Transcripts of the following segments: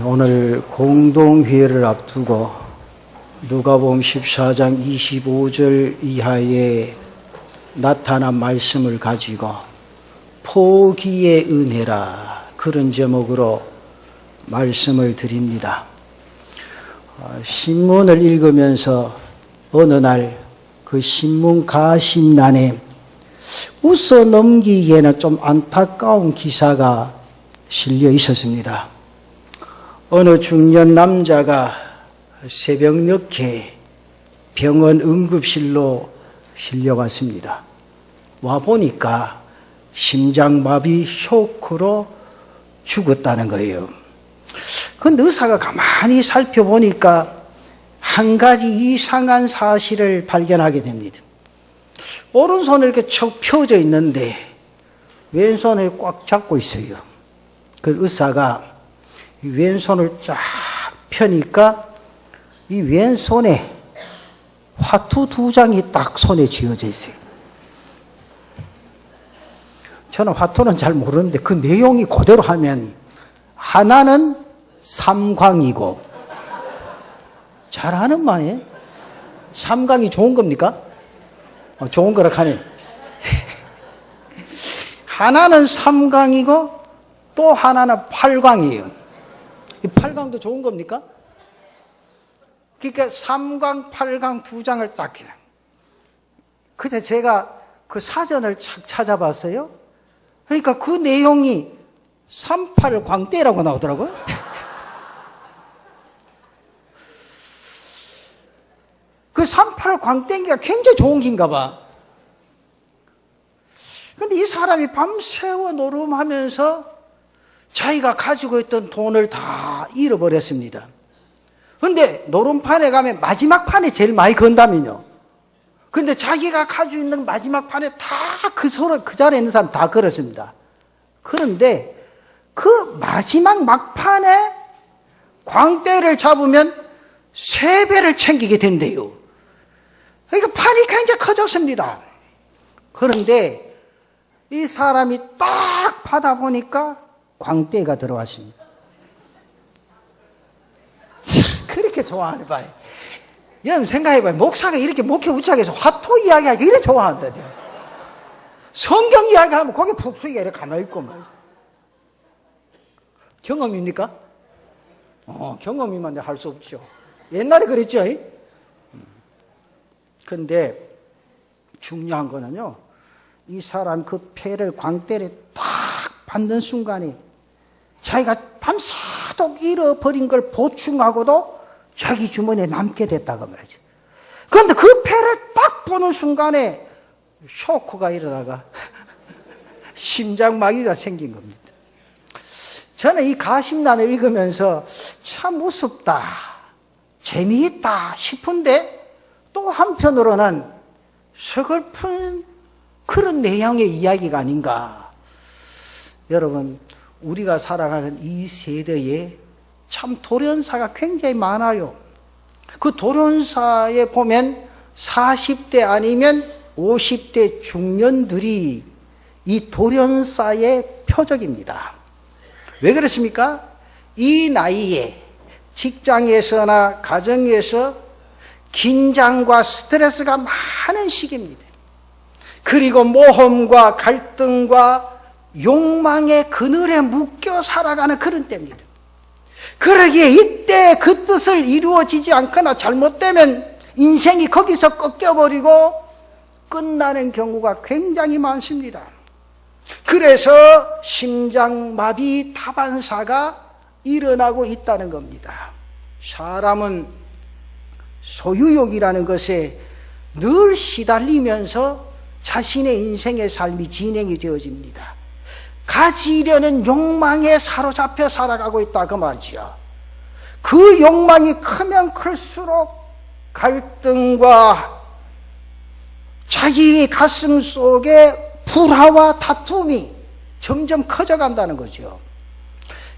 오늘 공동회의를 앞두고 누가복음 14장 25절 이하에 나타난 말씀을 가지고 포기의 은혜라, 그런 제목으로 말씀을 드립니다. 신문을 읽으면서 어느 날 그 신문 가심란에 웃어 넘기기에는 좀 안타까운 기사가 실려 있었습니다. 어느 중년 남자가 새벽 늦게 병원 응급실로 실려왔습니다. 와보니까 심장마비 쇼크로 죽었다는 거예요. 그런데 의사가 가만히 살펴보니까 한 가지 이상한 사실을 발견하게 됩니다. 오른손에 이렇게 척 펴져 있는데 왼손을 꽉 잡고 있어요. 그 의사가 왼손을 쫙 펴니까 이 왼손에 화투 2장이 딱 손에 쥐어져 있어요. 저는 화투는 잘 모르는데 그 내용이 그대로 하면 하나는 삼광이고, 잘하는 말이에요. 삼광이 좋은 겁니까? 좋은 거라 하네. 하나는 삼광이고 또 하나는 팔광이에요. 이 팔광도 좋은 겁니까? 그러니까 삼광, 팔광 2장을 딱 해요. 그래서 제가 그 사전을 착 찾아봤어요. 그러니까 그 내용이 38광대라고 나오더라고요. 그 38광대인가 굉장히 좋은 긴가 봐. 근데 이 사람이 밤새워 노름하면서 자기가 가지고 있던 돈을 다 잃어버렸습니다. 근데 노름판에 가면 마지막 판에 제일 많이 건다면요. 근데 자기가 가지고 있는 마지막 판에 다 그 자리에 있는 사람 다 걸었습니다. 그런데 그 마지막 막판에 광대를 잡으면 3배를 챙기게 된대요. 그러니까 판이 굉장히 커졌습니다. 그런데 이 사람이 딱 받아보니까 광대가 들어왔습니다. 참, 그렇게 좋아하는 봐요. 여러분 생각해봐요. 목사가 이렇게 목회 우차에서 화투 이야기하기 이렇게 좋아한다요. 성경 이야기하면 거기 푹 숙이가 이렇게 가만히 있고 말이죠. 경험입니까? 경험이면 할 수 없죠. 옛날에 그랬죠. 근데 중요한 거는요, 이 사람 그 패를 광대를 딱 받는 순간에 자기가 밤새도록 잃어버린 걸 보충하고도 자기 주머니에 남게 됐다고 말이죠. 그런데 그 패를 딱 보는 순간에 쇼크가 일어나가 심장마비가 생긴 겁니다. 저는 이 가심란을 읽으면서 참 우습다, 재미있다 싶은데 또 한편으로는 서글픈 그런 내용의 이야기가 아닌가. 여러분, 우리가 살아가는 이 세대에 참 돌연사가 굉장히 많아요. 그 돌연사에 보면 40대 아니면 50대 중년들이 이 돌연사의 표적입니다. 왜 그렇습니까? 이 나이에 직장에서나 가정에서 긴장과 스트레스가 많은 시기입니다. 그리고 모험과 갈등과 욕망의 그늘에 묶여 살아가는 그런 때입니다. 그러기에 이때 그 뜻을 이루어지지 않거나 잘못되면 인생이 거기서 꺾여버리고 끝나는 경우가 굉장히 많습니다. 그래서 심장마비 다반사가 일어나고 있다는 겁니다. 사람은 소유욕이라는 것에 늘 시달리면서 자신의 인생의 삶이 진행이 되어집니다. 가지려는 욕망에 사로잡혀 살아가고 있다 그 말이죠. 그 욕망이 크면 클수록 갈등과 자기 가슴 속에 불화와 다툼이 점점 커져간다는 거죠.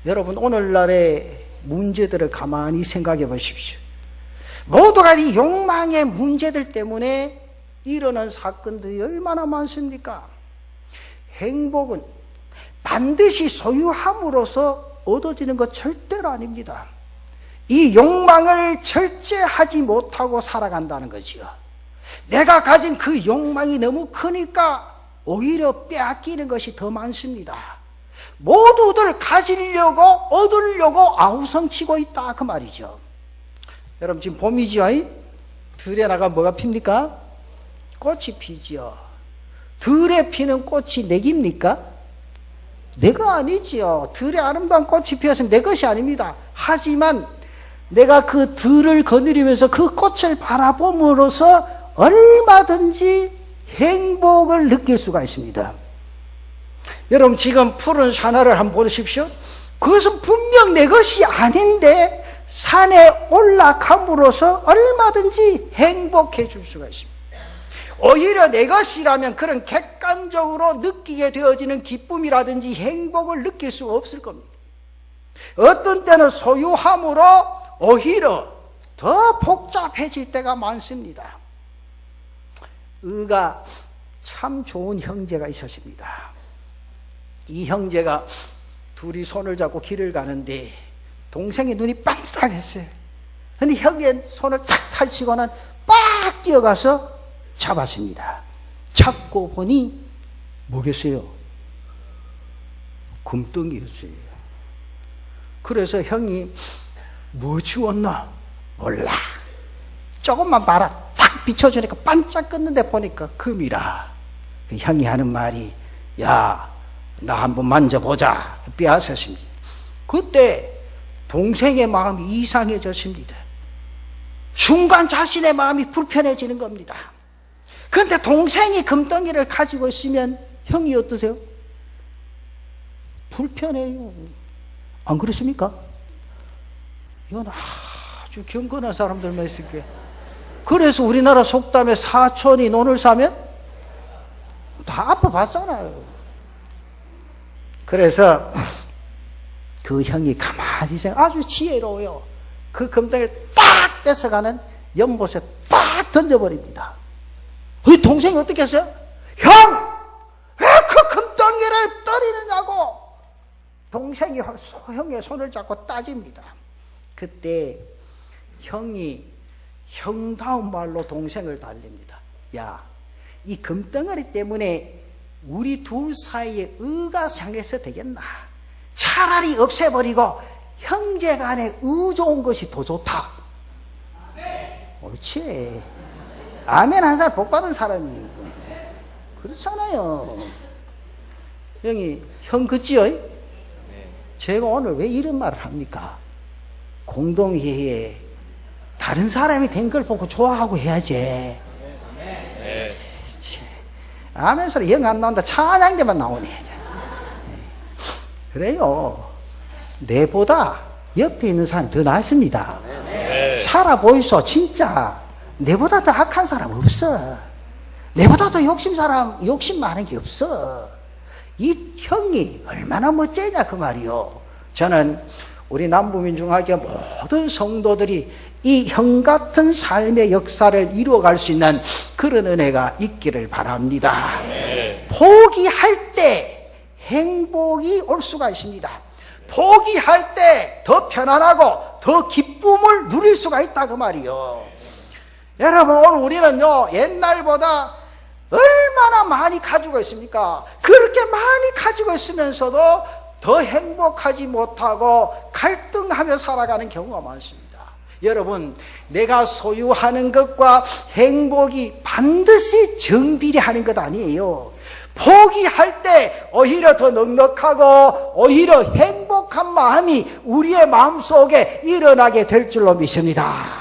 여러분, 오늘날의 문제들을 가만히 생각해 보십시오. 모두가 이 욕망의 문제들 때문에 일어난 사건들이 얼마나 많습니까? 행복은 반드시 소유함으로써 얻어지는 것 절대로 아닙니다. 이 욕망을 절제하지 못하고 살아간다는 거지요. 내가 가진 그 욕망이 너무 크니까 오히려 빼앗기는 것이 더 많습니다. 모두들 가지려고 얻으려고 아우성치고 있다 그 말이죠. 여러분 지금 봄이지요. 들에 나가 뭐가 핍니까? 꽃이 피지요. 들에 피는 꽃이 내 깁니까? 내가 아니지요. 들에 아름다운 꽃이 피었으면 내 것이 아닙니다. 하지만 내가 그 들을 거느리면서 그 꽃을 바라봄으로써 얼마든지 행복을 느낄 수가 있습니다. 여러분 지금 푸른 산하를 한번 보십시오. 그것은 분명 내 것이 아닌데 산에 올라감으로써 얼마든지 행복해 줄 수가 있습니다. 오히려 내 것이라면 그런 객관적으로 느끼게 되어지는 기쁨이라든지 행복을 느낄 수가 없을 겁니다. 어떤 때는 소유함으로 오히려 더 복잡해질 때가 많습니다. 의가 참 좋은 형제가 있었습니다. 이 형제가 둘이 손을 잡고 길을 가는데 동생의 눈이 반짝했어요. 근데 형의 손을 탁 탈치고는 빡 뛰어가서 잡았습니다. 잡고 보니 뭐겠어요? 금덩이였어요. 그래서 형이 뭐 주웠나? 몰라. 조금만 봐라. 탁 비춰주니까 반짝 껐는데 보니까 금이라. 그 형이 하는 말이 야, 나 한번 만져보자. 빼앗았습니다. 그때 동생의 마음이 이상해졌습니다. 순간 자신의 마음이 불편해지는 겁니다. 그런데 동생이 금덩이를 가지고 있으면 형이 어떠세요? 불편해요. 안 그렇습니까? 이건 아주 경건한 사람들만 있을 거예요. 그래서 우리나라 속담에 사촌이 논을 사면 다 아파봤잖아요. 그래서 그 형이 가만히 생각, 아주 지혜로워요. 그 금덩이를 딱 뺏어가는 연못에 딱 던져버립니다. 그 동생이 어떻게 했어요? 형! 왜 그 금덩이를 때리느냐고! 동생이 형의 손을 잡고 따집니다. 그때 형이 형다운 말로 동생을 달립니다. 야, 이 금덩어리 때문에 우리 둘 사이에 의가 상해서 되겠나? 차라리 없애버리고 형제간에 의 좋은 것이 더 좋다. 옳지. 아멘 한 사람 복 받은 사람이 그렇잖아요. 형이 형 그지요? 제가 오늘 왜 이런 말을 합니까? 공동회의에 다른 사람이 된 걸 보고 좋아하고 해야지. 아멘 소리 영 안 나온다. 찬양대만 나오네. 그래요. 내보다 옆에 있는 사람이 더 낫습니다. 살아보이소. 진짜 내보다 더 악한 사람 없어. 내보다 더 욕심 많은 게 없어. 이 형이 얼마나 멋지냐 그 말이요. 저는 우리 남부민중학교 모든 성도들이 이 형 같은 삶의 역사를 이루어갈 수 있는 그런 은혜가 있기를 바랍니다. 포기할 때 행복이 올 수가 있습니다. 포기할 때 더 편안하고 더 기쁨을 누릴 수가 있다 그 말이요. 여러분 오늘 우리는요 옛날보다 얼마나 많이 가지고 있습니까? 그렇게 많이 가지고 있으면서도 더 행복하지 못하고 갈등하며 살아가는 경우가 많습니다. 여러분 내가 소유하는 것과 행복이 반드시 정비례하는 것 아니에요. 포기할 때 오히려 더 넉넉하고 오히려 행복한 마음이 우리의 마음속에 일어나게 될 줄로 믿습니다.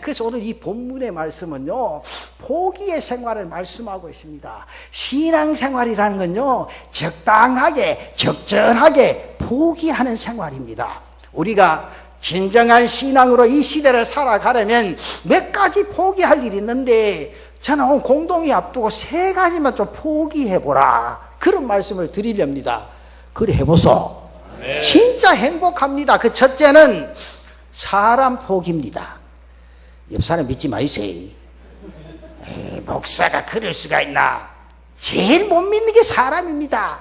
그래서 오늘 이 본문의 말씀은요 포기의 생활을 말씀하고 있습니다. 신앙생활이라는 건요 적당하게 적절하게 포기하는 생활입니다. 우리가 진정한 신앙으로 이 시대를 살아가려면 몇 가지 포기할 일이 있는데 저는 오늘 공동회 앞두고 3가지만 좀 포기해보라 그런 말씀을 드리렵니다. 그래 해보소. 네. 진짜 행복합니다. 그 첫째는 사람 포기입니다. 옆 사람 믿지 마세요. 목사가 그럴 수가 있나? 제일 못 믿는 게 사람입니다.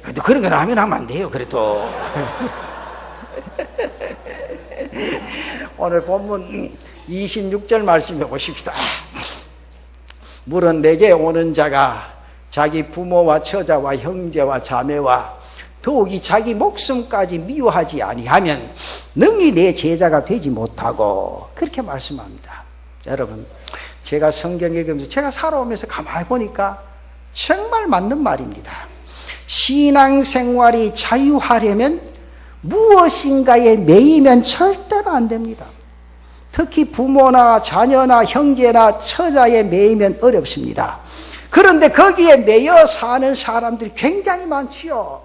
그래도 그런 건 하면 안 돼요. 그래도 오늘 본문 26절 말씀해 보십시다. 물은 내게 오는 자가 자기 부모와 처자와 형제와 자매와 더욱이 자기 목숨까지 미워하지 아니하면 능히 내 제자가 되지 못하고, 그렇게 말씀합니다. 여러분, 제가 성경 읽으면서 제가 살아오면서 가만히 보니까 정말 맞는 말입니다. 신앙생활이 자유하려면 무엇인가에 매이면 절대로 안 됩니다. 특히 부모나 자녀나 형제나 처자에 매이면 어렵습니다. 그런데 거기에 매여 사는 사람들이 굉장히 많지요.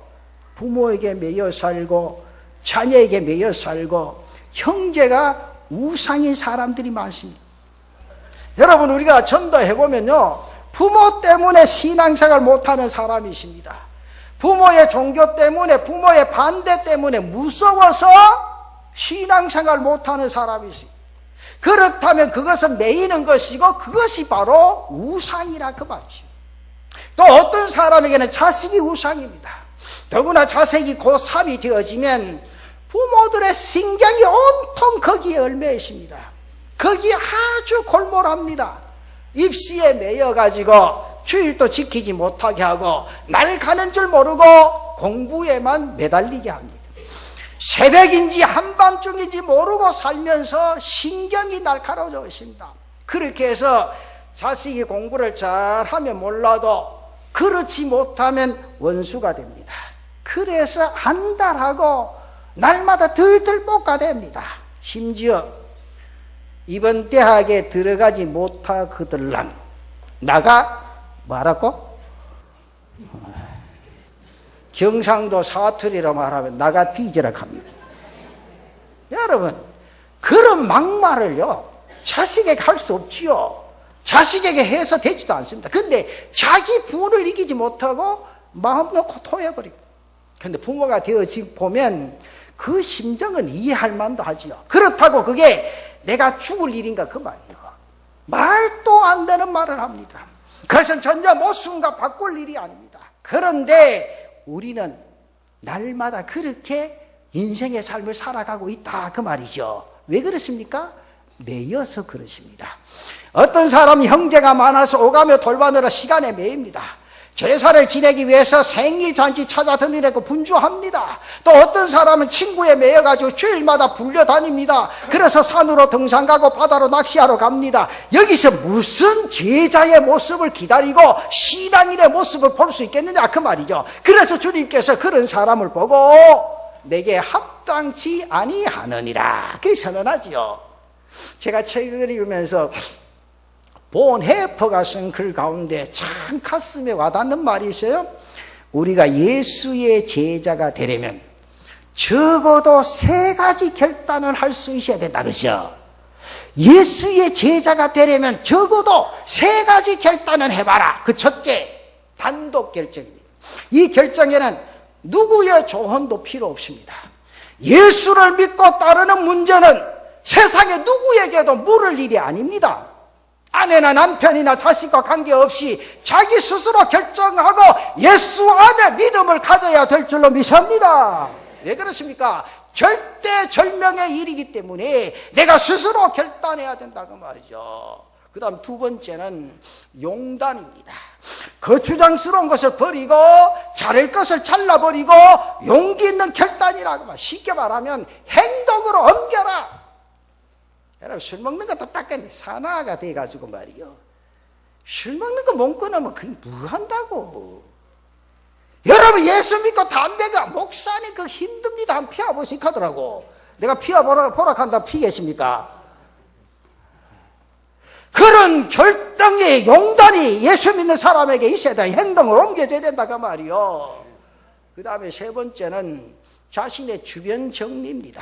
부모에게 매여 살고 자녀에게 매여 살고 형제가 우상인 사람들이 많습니다. 여러분, 우리가 전도해보면요, 부모 때문에 신앙생활 못하는 사람이 있습니다. 부모의 종교 때문에, 부모의 반대 때문에 무서워서 신앙생활 못하는 사람이 있습니다. 그렇다면 그것은 매이는 것이고 그것이 바로 우상이라 그 말이죠. 또 어떤 사람에게는 자식이 우상입니다. 더구나 자식이 고3이 되어지면 부모들의 신경이 온통 거기에 얽매여 있습니다. 거기에 아주 골몰합니다. 입시에 매여가지고 주일도 지키지 못하게 하고 날 가는 줄 모르고 공부에만 매달리게 합니다. 새벽인지 한밤중인지 모르고 살면서 신경이 날카로워져 있습니다. 그렇게 해서 자식이 공부를 잘하면 몰라도 그렇지 못하면 원수가 됩니다. 그래서 안달하고 날마다 들들 볶아 됩니다. 심지어 이번 대학에 들어가지 못하거들랑 나가 뭐라고? 경상도 사투리로 말하면 나가 뒤지라 합니다. 여러분, 그런 막말을요 자식에게 할 수 없지요. 자식에게 해서 되지도 않습니다. 근데 자기 부모를 이기지 못하고 마음 놓고 토해버리고, 근데 부모가 되어 보면 그 심정은 이해할 만도 하지요. 그렇다고 그게 내가 죽을 일인가 그 말이에요. 말도 안 되는 말을 합니다. 그것은 전혀 모순과 바꿀 일이 아닙니다. 그런데 우리는 날마다 그렇게 인생의 삶을 살아가고 있다 그 말이죠. 왜 그렇습니까? 매여서 그렇습니다. 어떤 사람 형제가 많아서 오가며 돌봐느라 시간에 매입니다. 제사를 지내기 위해서 생일잔치 찾아다니려고 분주합니다. 또 어떤 사람은 친구에 매여가지고 주일마다 불려다닙니다. 그래서 산으로 등산 가고 바다로 낚시하러 갑니다. 여기서 무슨 제자의 모습을 기다리고 신앙인의 모습을 볼 수 있겠느냐 그 말이죠. 그래서 주님께서 그런 사람을 보고 내게 합당치 아니하느니라 그렇게 선언하지요. 제가 책을 읽으면서 본 해퍼가 쓴 글 가운데 참 가슴에 와닿는 말이 있어요. 우리가 예수의 제자가 되려면 적어도 3가지 결단을 할 수 있어야 된다 그러죠. 예수의 제자가 되려면 적어도 3가지 결단을 해봐라. 그 첫째, 단독 결정입니다. 이 결정에는 누구의 조언도 필요 없습니다. 예수를 믿고 따르는 문제는 세상에 누구에게도 물을 일이 아닙니다. 아내나 남편이나 자식과 관계없이 자기 스스로 결정하고 예수 안에 믿음을 가져야 될 줄로 믿습니다. 왜 그렇습니까? 절대절명의 일이기 때문에 내가 스스로 결단해야 된다고 말이죠. 그 다음 2번째는 용단입니다. 거추장스러운 것을 버리고 자를 것을 잘라버리고 용기 있는 결단이라고 말. 쉽게 말하면 행동으로 옮겨라. 여러분, 술 먹는 것도 딱히 사나가 돼가지고 말이요. 술 먹는 거 못 끊으면 그게 뭐 한다고. 여러분, 예수 믿고 담배가 목사님 그거 힘듭니다. 한번 피워보시고 하더라고. 내가 피워보라 한다 피겠습니까? 그런 결정의 용단이 예수 믿는 사람에게 있어야 돼. 행동을 옮겨줘야 된다 그 말이요. 그 다음에 3번째는 자신의 주변 정리입니다.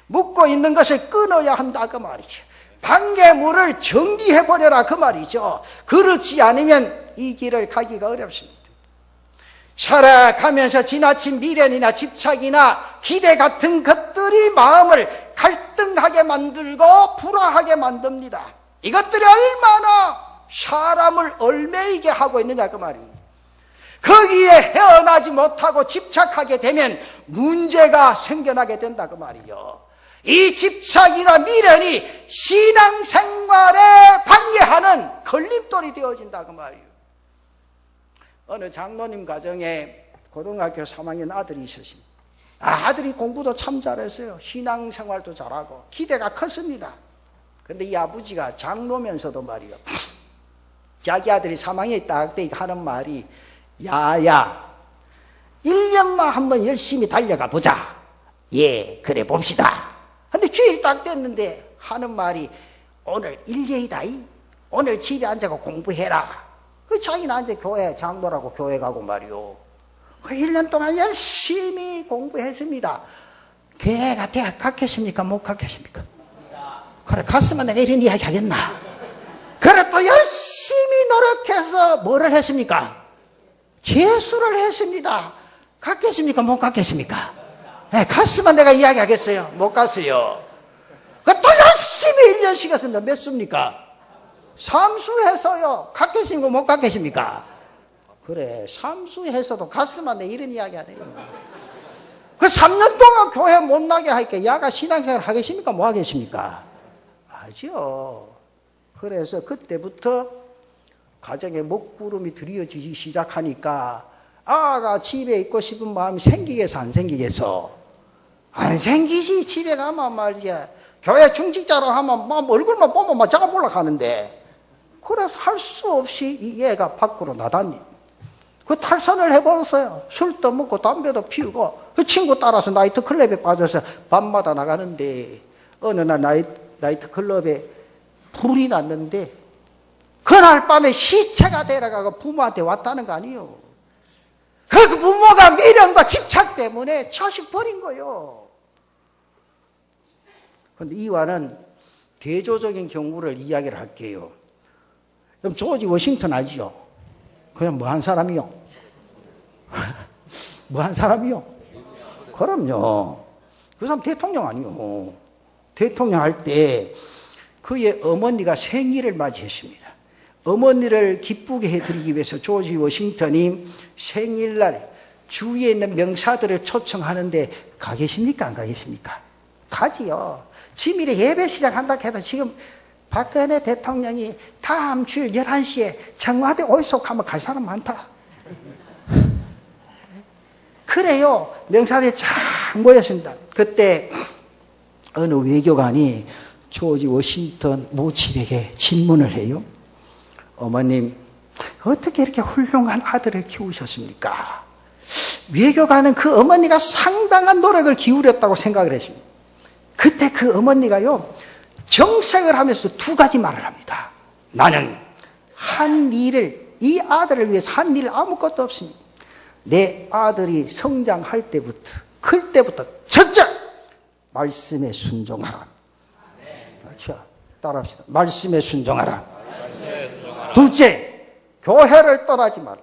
묻고 있는 것을 끊어야 한다 그 말이죠. 방해물을 정리해버려라 그 말이죠. 그렇지 않으면 이 길을 가기가 어렵습니다. 살아가면서 지나친 미련이나 집착이나 기대 같은 것들이 마음을 갈등하게 만들고 불화하게 만듭니다. 이것들이 얼마나 사람을 얽매이게 하고 있느냐 그 말입니다. 거기에 헤어나지 못하고 집착하게 되면 문제가 생겨나게 된다 그 말이요. 이 집착이나 미련이 신앙생활에 방해하는 걸림돌이 되어진다 그 말이요. 어느 장로님 가정에 고등학교 3학년 아들이 있었습니다. 아들이 공부도 참 잘했어요. 신앙생활도 잘하고 기대가 컸습니다. 그런데 이 아버지가 장로면서도 말이요, 자기 아들이 3학년에 딱 때 하는 말이, 야야 1년만 한번 열심히 달려가 보자. 예, 그래 봅시다. 근데 주일 딱 됐는데 하는 말이, 오늘 일예이다. 오늘 집에 앉아서 공부해라. 그 자기는 앉아 교회 장로라고 교회 가고 말이요. 1년 동안 열심히 공부했습니다. 걔가 대학 갔겠습니까? 못 갔겠습니까? 그래, 갔으면 내가 이런 이야기 하겠나? 그래, 또 열심히 노력해서 뭐를 했습니까? 재수를 했습니다. 갔겠습니까? 못 갔겠습니까? 네, 갔으면 내가 이야기 하겠어요? 못 갔어요. 또 열심히 1년씩 했습니다. 몇 수입니까? 3수해서요. 갔겠습니까? 못 갔겠습니까? 그래, 3수해서도 갔으면 내가 이런 이야기 안 해요. 그 3년 동안 교회 못 나게 하니까 야가 신앙생활 하겠습니까? 뭐 하겠습니까? 하죠. 그래서 그때부터 가정에 먹구름이 드리워지기 시작하니까 아가 집에 있고 싶은 마음이 생기겠어, 안 생기겠어? 안 생기지. 집에 가면 말이야, 교회 중직자로 하면 막 얼굴만 보면 막 자가 올라가는데, 그래서 할 수 없이 이 애가 밖으로 나다니. 그 탈선을 해버렸어요. 술도 먹고 담배도 피우고 그 친구 따라서 나이트 클럽에 빠져서 밤마다 나가는데, 어느 날 나이트 클럽에 불이 났는데 그날 밤에 시체가 데려가고 부모한테 왔다는 거 아니에요. 그 부모가 미련과 집착 때문에 자식 버린 거예요. 그런데 이와는 대조적인 경우를 이야기를 할게요. 그럼 조지 워싱턴 알지요? 그냥 뭐 한 사람이요? 뭐 한 사람이요? 그럼요. 그 사람 대통령 아니요. 대통령 할 때 그의 어머니가 생일을 맞이했습니다. 어머니를 기쁘게 해드리기 위해서 조지 워싱턴이 생일날 주위에 있는 명사들을 초청하는데 가겠습니까? 안 가겠습니까? 가지요. 지밀에 예배 시작한다 해도 지금 박근혜 대통령이 다음 주일 11시에 청와대 오이속하면 갈 사람 많다. 그래요. 명사들이 쫙 모였습니다. 그때 어느 외교관이 조지 워싱턴 모친에게 질문을 해요. 어머님, 어떻게 이렇게 훌륭한 아들을 키우셨습니까? 외교관은 그 어머니가 상당한 노력을 기울였다고 생각을 했습니다. 그때 그 어머니가요, 정색을 하면서 두 가지 말을 합니다. 나는 한 일을, 이 아들을 위해서 한 일 아무것도 없습니다. 내 아들이 성장할 때부터, 클 때부터 첫째, 말씀에 순종하라. 그렇죠. 따라합시다. 말씀에 순종하라. 둘째, 교회를 떠나지 말라.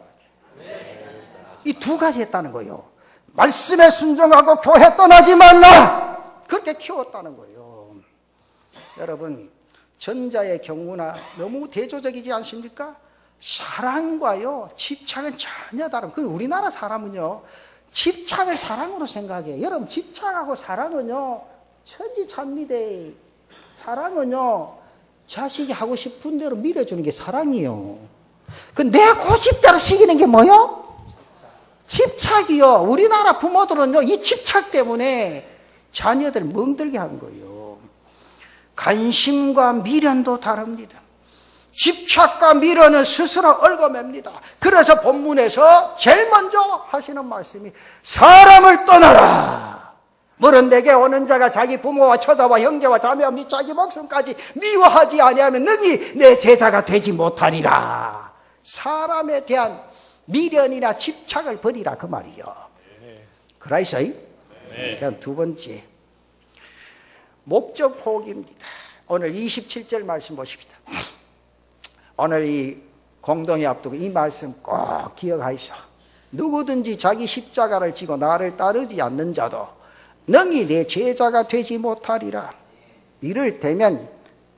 이 두 가지 했다는 거예요. 말씀에 순종하고 교회 떠나지 말라. 그렇게 키웠다는 거예요. 여러분, 전자의 경우나 너무 대조적이지 않습니까? 사랑과요, 집착은 전혀 다른. 그 우리나라 사람은요, 집착을 사랑으로 생각해요. 여러분, 집착하고 사랑은요, 천지차입니다. 사랑은요, 자식이 하고 싶은 대로 밀어주는 게 사랑이요. 그 내 고집대로 시키는 게 뭐요? 집착이요. 우리나라 부모들은요, 이 집착 때문에 자녀들 멍들게 하는 거예요. 관심과 미련도 다릅니다. 집착과 미련은 스스로 얽어맵니다. 그래서 본문에서 제일 먼저 하시는 말씀이 사람을 떠나라. 물은 내게 오는 자가 자기 부모와 처자와 형제와 자매와 및 자기 목숨까지 미워하지 아니하면 능히 내 제자가 되지 못하리라. 사람에 대한 미련이나 집착을 버리라 그 말이요. 그라이서이? 그럼 두 번째, 목적 포기입니다. 오늘 27절 말씀 보십시다. 오늘 이 공동회 앞두고 이 말씀 꼭 기억하십시오. 누구든지 자기 십자가를 지고 나를 따르지 않는 자도 능히 내 제자가 되지 못하리라. 이를테면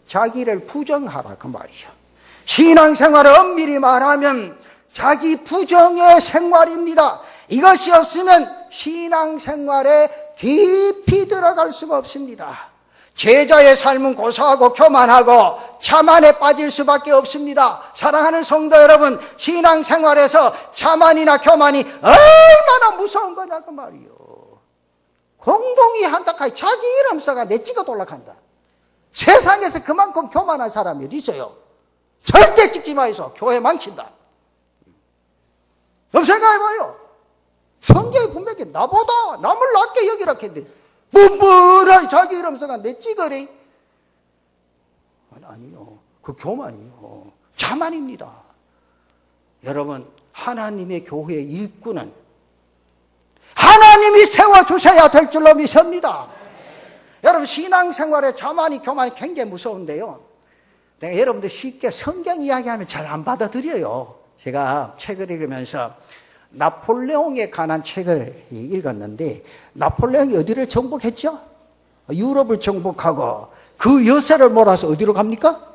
자기를 부정하라 그 말이죠. 신앙생활을 엄밀히 말하면 자기 부정의 생활입니다. 이것이 없으면 신앙생활에 깊이 들어갈 수가 없습니다. 제자의 삶은 고사하고 교만하고 자만에 빠질 수밖에 없습니다. 사랑하는 성도 여러분, 신앙생활에서 자만이나 교만이 얼마나 무서운 거냐 그 말이요. 공동이 한다 카이 자기 이름 써가 내 찍어 돌락한다. 세상에서 그만큼 교만한 사람이 어디 있어요? 절대 찍지 마이소. 교회 망친다. 그럼 생각해봐요. 성경이 분명히 나보다 남을 낫게 여기라 했는데 뭐라 자기 이름 써가 내 찍으래. 아니요. 그 교만이요. 자만입니다. 여러분, 하나님의 교회의 일꾼은 하나님이 세워주셔야 될 줄로 믿습니다. 여러분, 신앙생활에 자만이 교만이 굉장히 무서운데요. 내가 여러분들 쉽게 성경 이야기하면 잘 안 받아들여요. 제가 책을 읽으면서 나폴레옹에 관한 책을 읽었는데, 나폴레옹이 어디를 정복했죠? 유럽을 정복하고 그 여세를 몰아서 어디로 갑니까?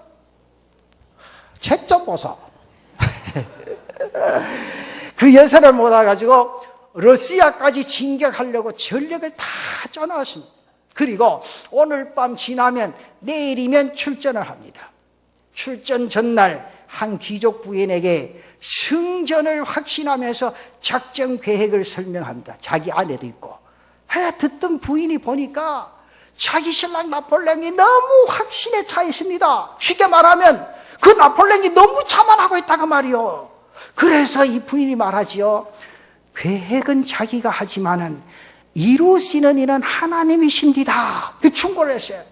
책 좀 보소. 그 여세를 몰아가지고 러시아까지 진격하려고 전력을 다 쪄넣었습니다. 그리고 오늘 밤 지나면 내일이면 출전을 합니다. 출전 전날 한 귀족 부인에게 승전을 확신하면서 작전 계획을 설명합니다. 자기 아내도 있고. 듣던 부인이 보니까 자기 신랑 나폴레옹이 너무 확신에 차 있습니다. 쉽게 말하면 그 나폴레옹이 너무 자만하고 있다고 말이요. 그래서 이 부인이 말하지요. 계획은 자기가 하지만은 이루시는 이는 하나님이십니다. 그 충고를 했어요.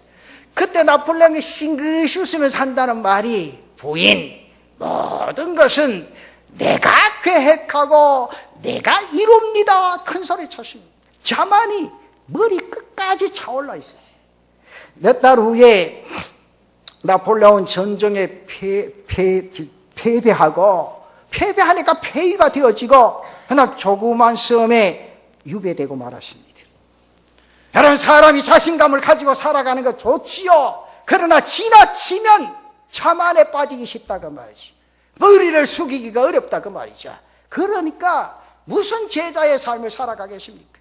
그때 나폴레옹이 싱긋이 웃으면서 한다는 말이, 부인, 모든 것은 내가 계획하고 내가 이룹니다. 큰 소리 쳤습니다. 자만이 머리 끝까지 차올라 있었어요. 몇 달 후에 나폴레옹 전쟁에 패배하니까 폐위가 되어지고 그냥 조그만 섬에 유배되고 말았습니다. 여러분, 사람이 자신감을 가지고 살아가는 거 좋지요. 그러나 지나치면 자만에 빠지기 쉽다 그 말이지. 머리를 숙이기가 어렵다 그 말이죠. 그러니까 무슨 제자의 삶을 살아가겠습니까?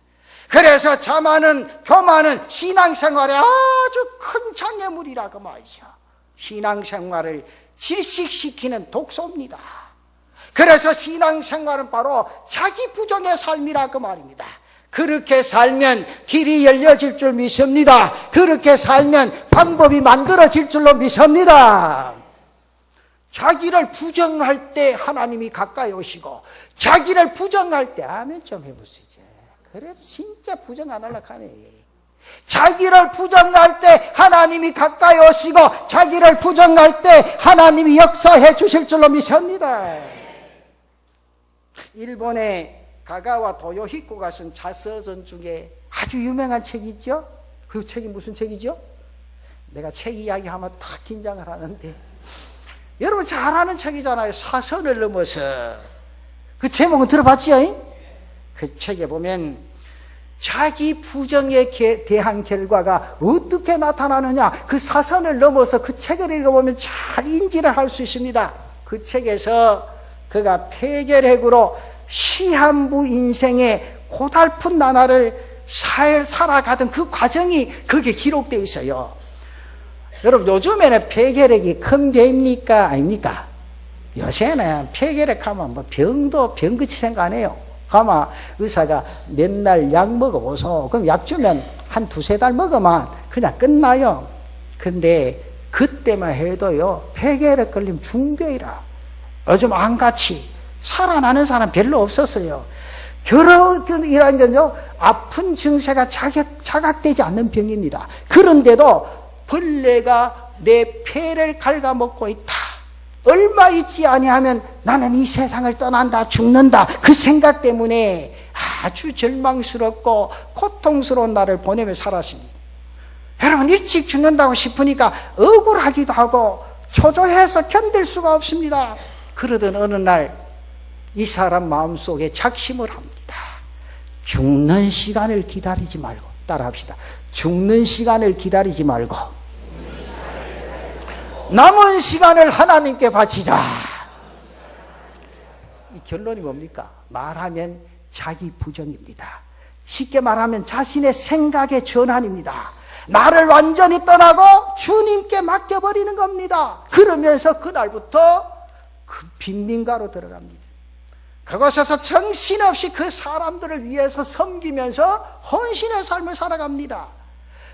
그래서 자만은, 교만은 신앙생활에 아주 큰 장애물이라 그 말이죠. 신앙생활을 질식시키는 독소입니다. 그래서 신앙생활은 바로 자기 부정의 삶이라 그 말입니다. 그렇게 살면 길이 열려질 줄 믿습니다. 그렇게 살면 방법이 만들어질 줄로 믿습니다. 자기를 부정할 때 하나님이 가까이 오시고, 자기를 부정할 때 아멘 좀 해보시죠. 그래도 진짜 부정 안 하려고 하네. 자기를 부정할 때 하나님이 가까이 오시고, 자기를 부정할 때 하나님이 역사해 주실 줄로 믿습니다. 일본의 가가와 도요히코가 쓴 자서전 중에 아주 유명한 책이 있죠? 그 책이 무슨 책이죠? 내가 책 이야기하면 다 긴장을 하는데, 여러분 잘 아는 책이잖아요. 사선을 넘어서. 그 제목은 들어봤지요? 그 책에 보면 자기 부정에 대한 결과가 어떻게 나타나느냐, 그 사선을 넘어서 그 책을 읽어보면 잘 인지를 할 수 있습니다. 그 책에서 그가 폐결핵으로 시한부 인생의 고달픈 나날을 살아가던 그 과정이 거기에 기록되어 있어요. 여러분, 요즘에는 폐결핵이 큰 병입니까? 아닙니까? 요새는 폐결핵 하면 뭐 병도 병같이 생각 안 해요. 아마 의사가 맨날 약 먹어보소. 그럼 약 주면 한 두세 달 먹으면 그냥 끝나요. 근데 그때만 해도요, 폐결핵 걸리면 중병이라. 요즘 안같이 살아나는 사람 별로 없었어요. 결핵이라는 건요, 아픈 증세가 자각되지 않는 병입니다. 그런데도 벌레가 내 폐를 갉아먹고 있다. 얼마 있지 아니하면 나는 이 세상을 떠난다, 죽는다. 그 생각 때문에 아주 절망스럽고 고통스러운 날을 보내며 살았습니다. 여러분, 일찍 죽는다고 싶으니까 억울하기도 하고 초조해서 견딜 수가 없습니다. 그러던 어느 날 이 사람 마음속에 작심을 합니다. 죽는 시간을 기다리지 말고, 따라합시다. 죽는 시간을 기다리지 말고 남은 시간을 하나님께 바치자. 이 결론이 뭡니까? 말하면 자기 부정입니다. 쉽게 말하면 자신의 생각의 전환입니다. 나를 완전히 떠나고 주님께 맡겨버리는 겁니다. 그러면서 그날부터 그 빈민가로 들어갑니다. 그곳에서 정신없이 그 사람들을 위해서 섬기면서 헌신의 삶을 살아갑니다.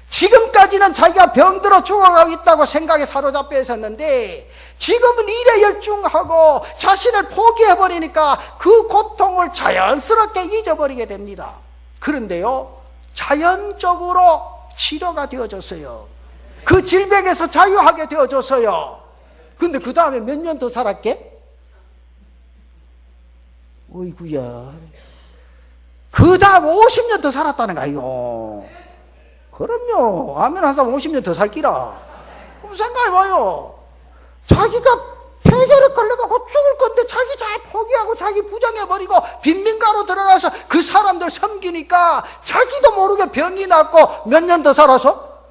지금까지는 자기가 병들어 죽어가고 있다고 생각에 사로잡혀 있었는데 지금은 일에 열중하고 자신을 포기해버리니까 그 고통을 자연스럽게 잊어버리게 됩니다. 그런데요, 자연적으로 치료가 되어졌어요. 그 질병에서 자유하게 되어졌어요. 근데 그 다음에 몇 년 더 살았게? 어이구야. 그 다음 50년 더 살았다는 거예요. 그럼요. 아멘 한 사람 50년 더 살기라. 그럼 생각해봐요. 자기가 폐결에 걸려가고 죽을 건데 자기 잘 포기하고 자기 부정해버리고 빈민가로 들어가서 그 사람들 섬기니까 자기도 모르게 병이 났고 몇 년 더 살아서?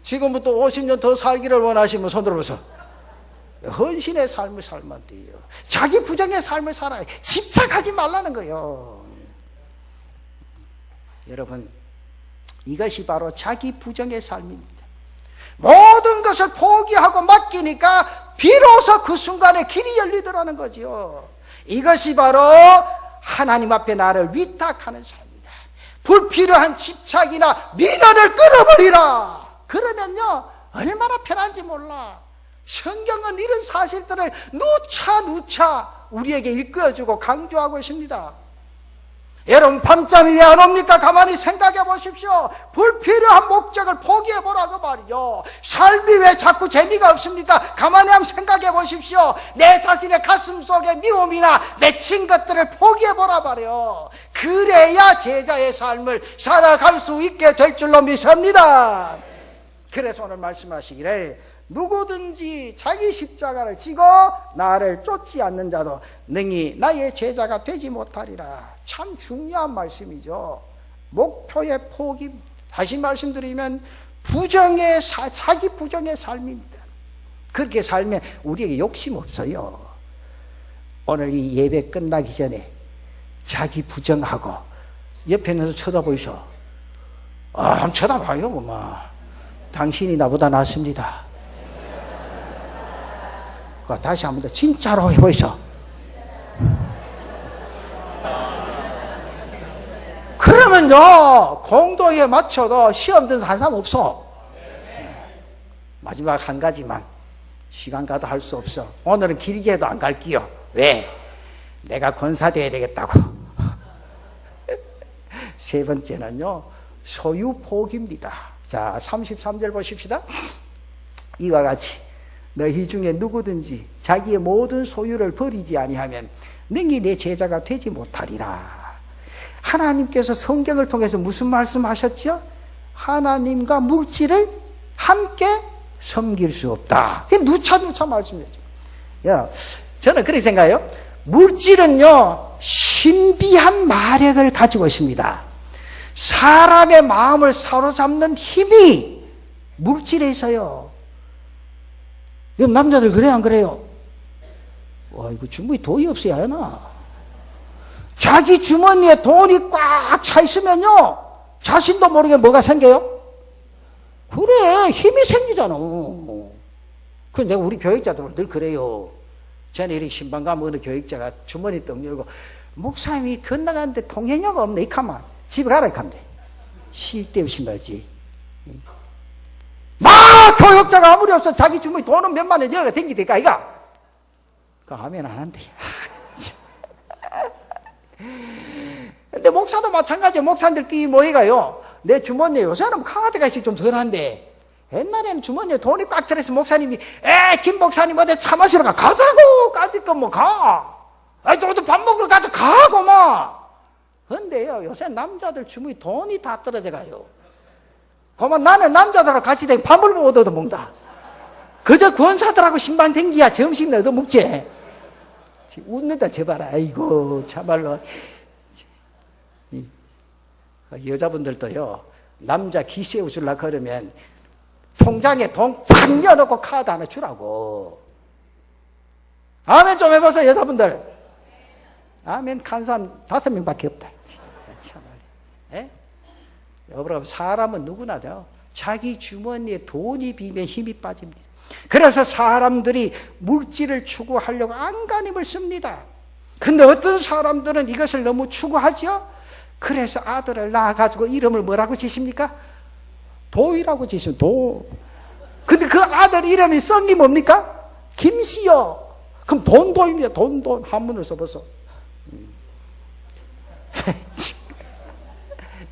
지금부터 50년 더 살기를 원하시면 손 들어보세요. 헌신의 삶을 살면 돼요. 자기 부정의 삶을 살아요. 집착하지 말라는 거예요. 여러분, 이것이 바로 자기 부정의 삶입니다. 모든 것을 포기하고 맡기니까 비로소 그 순간에 길이 열리더라는 거죠. 이것이 바로 하나님 앞에 나를 위탁하는 삶이다. 불필요한 집착이나 미련을 끊어버리라. 그러면요, 얼마나 편한지 몰라. 성경은 이런 사실들을 누차 우리에게 일깨워주고 강조하고 있습니다. 여러분, 밤잠이 왜 안 옵니까? 가만히 생각해 보십시오. 불필요한 목적을 포기해 보라고 말이요. 삶이 왜 자꾸 재미가 없습니까? 가만히 한번 생각해 보십시오. 내 자신의 가슴 속에 미움이나 맺힌 것들을 포기해 보라 말이요. 그래야 제자의 삶을 살아갈 수 있게 될 줄로 믿습니다. 그래서 오늘 말씀하시기를 누구든지 자기 십자가를 지고 나를 쫓지 않는 자도 능히 나의 제자가 되지 못하리라. 참 중요한 말씀이죠. 목표의 포기. 다시 말씀드리면 자기 부정의 삶입니다. 그렇게 살면 우리에게 욕심 없어요. 오늘 이 예배 끝나기 전에 자기 부정하고 옆에 있는 쳐다보이소. 한번 쳐다봐요. 뭐. 당신이 나보다 낫습니다. 다시 한번 더 진짜로 해보이소. 그러면요, 공동에 맞춰도 시험 든 한 사람 없어. 마지막 한 가지만, 시간 가도 할 수 없어. 오늘은 길게 해도 안 갈게요. 왜? 내가 권사 돼야 되겠다고. 세 번째는요, 소유 포기입니다. 자, 33절 보십시다. 이와 같이 너희 중에 누구든지 자기의 모든 소유를 버리지 아니하면 능히 내 제자가 되지 못하리라. 하나님께서 성경을 통해서 무슨 말씀하셨죠? 하나님과 물질을 함께 섬길 수 없다. 이게 누차 말씀이죠. 저는 그렇게 생각해요. 물질은요, 신비한 마력을 가지고 있습니다. 사람의 마음을 사로잡는 힘이 물질에 있어요. 남자들 그래 안 그래요? 와, 이거 주머니 돈이 없어야 하나? 자기 주머니에 돈이 꽉 차 있으면요, 자신도 모르게 뭐가 생겨요? 그래, 힘이 생기잖아. 그 내가 우리 교육자들 늘 그래요. 전에 이렇게 신방 가면 어느 교육자가 주머니 떡 열고, 목사님이 건너가는데 통행료가 없네. 이카만 집에 가라 이카면 돼. 쉴 데 없이 말지. 교육자가 아무리 없어 자기 주머니 돈은 몇만 원 열어 댕기니까 이가 그 하면 안 한대. 근데 목사도 마찬가지예요. 목사님들끼리 모이가요, 내 주머니에 요새는 카드가 있어 좀 덜한데 옛날에는 주머니에 돈이 꽉 들어있어. 목사님이 김 목사님 어디 차 마시러 가자고 까짓 뭐 가. 너도 밥 먹으러 가자 가고 막. 근데요, 요새 남자들 주머니 돈이 다 떨어져 가요. 그만 나는 남자들하고 같이 댕기 밥을 못 얻어 먹다. 그저 권사들하고 신방 댕기야 점심 얻어 먹지. 웃는다 저 봐라. 아이고 참말로. 여자분들도요, 남자 기세우 주려고 그러면 통장에 돈 팍 넣어놓고 카드 하나 주라고. 아멘 좀 해보세요 여자분들. 아멘 간 사람 5명밖에 없다. 참, 예? 여러분 사람은 누구나요. 자기 주머니에 돈이 비면 힘이 빠집니다. 그래서 사람들이 물질을 추구하려고 안간힘을 씁니다. 근데 어떤 사람들은 이것을 너무 추구하죠. 그래서 아들을 낳아가지고 이름을 뭐라고 지십니까? 도이라고 지시면 도. 근데 그 아들 이름이 썬니 뭡니까? 김씨요. 그럼 돈도입니다. 돈도 한문을 써봐서.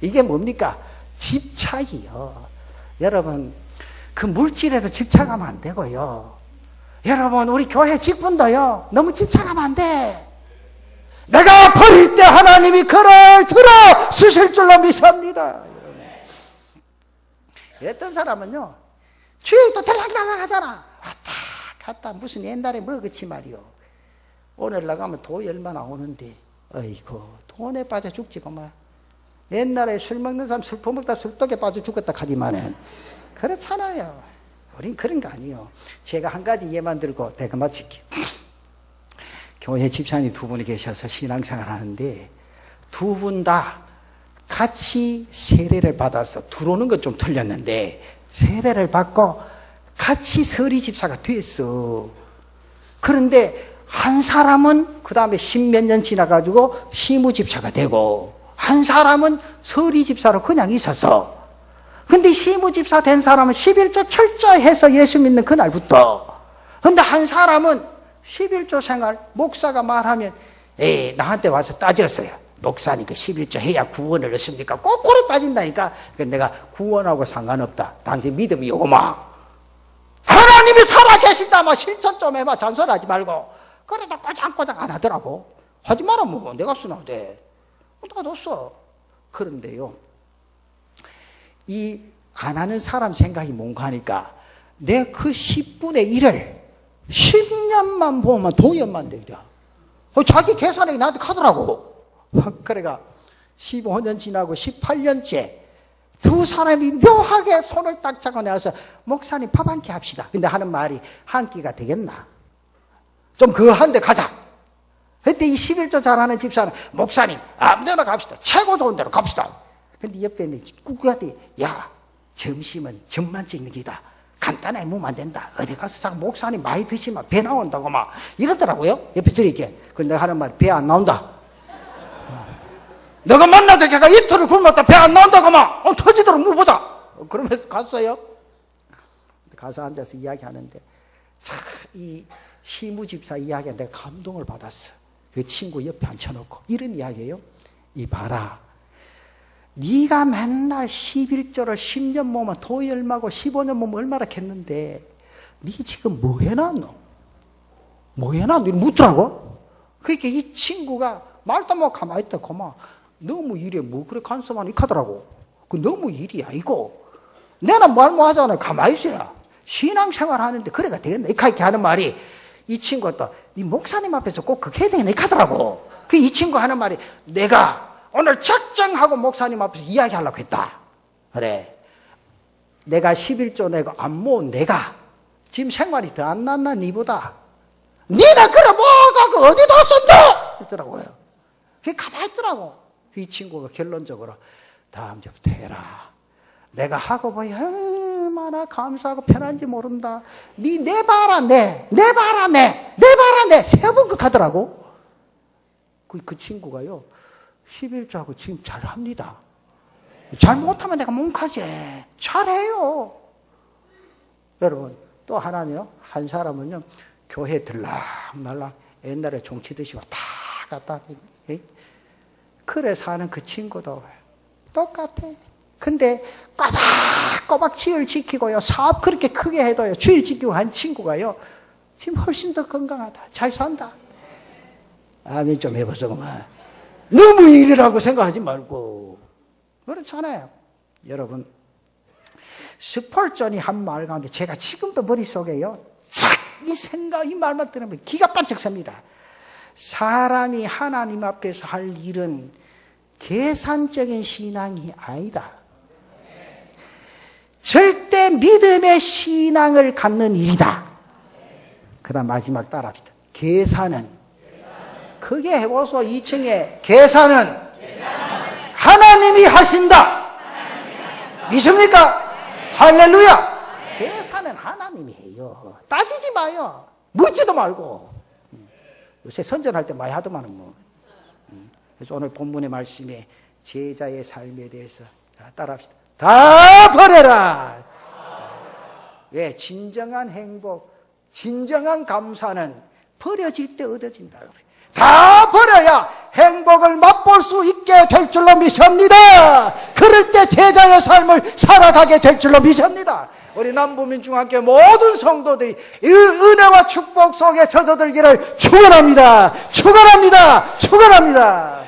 이게 뭡니까? 집착이요. 여러분 그 물질에도 집착하면 안 되고요. 여러분 우리 교회 직분도요 너무 집착하면 안 돼. 내가 버릴 때 하나님이 그를 들어 쓰실 줄로 믿습니다. 어떤 사람은요 주일 또 들락날락 하잖아. 왔다 갔다 무슨 옛날에 뭐 그치 말이요. 오늘 나가면 돈이 얼마 나오는데 어이구 돈에 빠져 죽지 그만. 옛날에 술 먹는 사람 술 퍼먹다 술독에 빠져 죽었다 하지만은 그렇잖아요. 우린 그런 거 아니에요. 제가 한 가지 예만 들고 내가 마칠게요. 교회 집사님 2분이 계셔서 신앙생활 하는데 2분 다 같이 세례를 받아서 들어오는 건 좀 틀렸는데 세례를 받고 같이 서리 집사가 됐어. 그런데 한 사람은 그 다음에 10몇 년 지나가지고 시무 집사가 되고 한 사람은 서리 집사로 그냥 있었어. 근데 시무 집사 된 사람은 11조 철저해서 예수 믿는 그날부터. 근데 한 사람은 11조 생활 목사가 말하면 에이 나한테 와서 따졌어요. 목사니까 11조 해야 구원을 얻습니까? 꼬꼬리 빠진다니까. 그러니까 내가 구원하고 상관없다. 당신 믿음이 요거마. 하나님이 살아계신다. 막 실천 좀 해봐. 잔소리하지 말고. 그러다 꼬장꼬장 안 하더라고. 하지 마라 뭐. 내가 쓰나 돼. 누가 뒀어. 그런데요. 이 안 하는 사람 생각이 뭔가 하니까 내 그 10분의 1을 10년만 보면 돈이 얼마인데 그래. 자기 계산액이 나한테 가더라고. 그래가 15년 지나고 18년째 두 사람이 묘하게 손을 딱 잡고 나와서 목사님 밥 한 끼 합시다. 근데 하는 말이 한 끼가 되겠나? 좀 그거 한 데 가자. 그때 이 11조 잘하는 집사는 목사님 아무 데나 갑시다. 최고 좋은 데로 갑시다. 근데 옆에 있는 꾸꾸한테 야 점심은 점만 찍는 기다. 간단하게 먹으면 안 된다. 어디 가서 자꾸 목사님 많이 드시면 배 나온다고 막 이러더라고요. 옆에 들이게. 근데 내가 하는 말이 배 안 나온다. 너가 만나자 걔가 이틀을 굶었다 배 안 나온다고 막 터지도록 물어보자. 그러면서 갔어요. 가서 앉아서 이야기하는데 참 이 시무집사 이야기에 내가 감동을 받았어. 그 친구 옆에 앉혀놓고 이런 이야기예요. 이 봐라. 네가 맨날 11조를 10년 모으면 돈이 얼마고 15년 모으면 얼마나 했는데 네 지금 뭐 해놨노? 뭐 해놨노? 이렇게 묻더라고. 그러니까 이 친구가 말도 못 가만히 있다 고마. 너무 일에 뭐 그래 간섭하니 이렇게 하더라고. 그 너무 일이 아니고 내는 말 뭐 하잖아. 가만히 있어야 신앙생활 하는데 그래가 되겠네. 이렇게 하는 말이 이 친구가 또 네 목사님 앞에서 꼭 그렇게 해야 되겠네. 이렇게 하더라고. 그 이 친구 하는 말이 내가 오늘 작정하고 목사님 앞에서 이야기하려고 했다. 그래. 내가 11조 내고 안 모은 내가 지금 생활이 더 안 낫나 니보다. 니는 그래 뭐가 그 어디다 쓴다! 그러더라고요. 그게 가만히 있더라고. 이 친구가 결론적으로 다음 주부터 해라. 내가 하고 보니 얼마나 감사하고 편한지 모른다. 니 내 봐라 내 봐라 내 봐라 내 세 번 극하더라고. 그 친구가요. 11조하고 지금 잘합니다. 잘못하면 내가 뭉카지. 잘해요. 여러분 또 하나는요. 한 사람은요. 교회 들락날락 옛날에 종치듯이 왔다 갔다 그래 사는 그 친구도 똑같아. 근데 꼬박꼬박 주일 지키고요. 사업 그렇게 크게 해도요. 주일 지키고 한 친구가요. 지금 훨씬 더 건강하다. 잘 산다. 아멘 좀 해보소 그만. 너무 일이라고 생각하지 말고. 그렇잖아요. 여러분 스펄전이 한 말 가운데 제가 지금도 머릿속에요. 이 생각 이 말만 들으면 기가 반짝 섭니다. 사람이 하나님 앞에서 할 일은 계산적인 신앙이 아니다. 절대 믿음의 신앙을 갖는 일이다. 그 다음 마지막 따라합시다. 계산은 크게 해보소. 2층에 계산은 하나님이 하신다. 믿습니까? 할렐루야. 계산은 하나님이 해요. 따지지 마요. 묻지도 말고. 요새 선전할 때 많이 하더만은 뭐. 그래서 오늘 본문의 말씀에 제자의 삶에 대해서 따라합시다. 다 버려라. 왜? 진정한 행복, 진정한 감사는 버려질 때 얻어진다. 다 버려야 행복을 맛볼 수 있게 될 줄로 믿습니다. 그럴 때 제자의 삶을 살아가게 될 줄로 믿습니다. 우리 남부민중학교 모든 성도들이 이 은혜와 축복 속에 젖어들기를 축원합니다. 축원합니다. 축원합니다.